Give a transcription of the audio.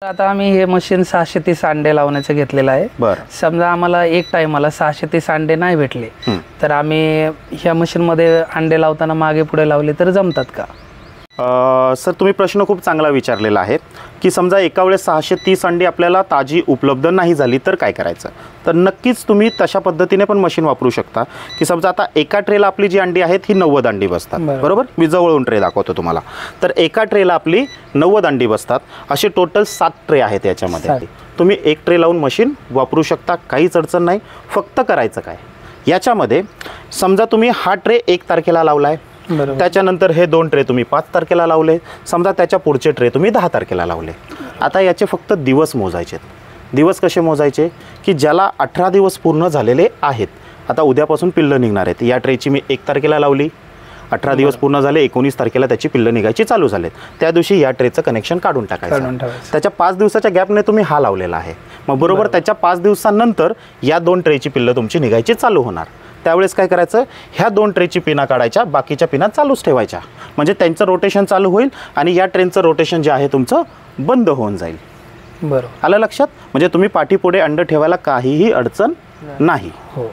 आता आम्ही हे मशीन 630 अंडे लावण्याचं घेतलेलं आहे. बरं. समजा आम्हाला एक टायमाला 630 अंडे नाही भेटले तर आम्ही ह्या मशीनमध्ये अंडे लावताना मागे पुढे लावले तर जमतात का? सर तुम्ही प्रश्न खूप चांगला विचारलेला आहे की समजा एका वेळेस 630 अंडी आपल्याला ताजी उपलब्ध नाही झाली तर काय करायचं. तर नक्कीच तुम्ही तशा पद्धतीने पण मशीन वापरू शकता की समजा आता एका ट्रेला आपली जी अंडी आहेत ही 90 अंडी बसतात. बरोबर. मी जवळून ट्रे दाखवतो तुम्हाला. तर एका ट्रेला आपली 90 अंडी बसतात. असे टोटल 7 ट्रे आहेत याच्यामध्ये. तुम्ही एक ट्रे लावून मशीन वापरू शकता, काहीच अडचण नाही. फक्त करायचं काय, याच्यामध्ये समजा तुम्ही हा ट्रे 1 तारखेला लावला आहे, त्याच्यानंतर हे 2 ट्रे तुम्ही 5 तारखेला लावले, समजा त्याच्या पुढचे ट्रे तुम्ही 10 तारखेला लावले. आता याचे फक्त दिवस मोजायचे. दिवस कसे मोजायचे की ज्याला 18 दिवस पूर्ण झालेले आहेत. आता उद्यापासून पिल्लं निघणार आहेत. या ट्रेची मी 1 तारखेला लावली, 18 दिवस पूर्ण झाले, 19 तारखेला त्याची पिल्लं निघायची चालू झालेत. त्या दिवशी या ट्रेचं कनेक्शन काढून टाकायचं. त्याच्या 5 दिवसाच्या गॅपने तुम्ही हा लावलेला आहे. मग बरोबर त्याच्या 5 दिवसांनंतर या 2 ट्रेची पिल्लं तुमची निघायची चालू होणार. त्यावेळेस काय करायचं, ह्या 2 ट्रेची पिना काढायच्या, बाकीच्या पिना चालूच ठेवायच्या. म्हणजे त्यांचं रोटेशन चालू होईल आणि या ट्रेनचं रोटेशन जे आहे तुमचं बंद होऊन जाईल. बरोबर. आलं लक्षात. म्हणजे तुम्ही पाठीपुढे अंड ठेवायला काहीही अडचण नाही. हो.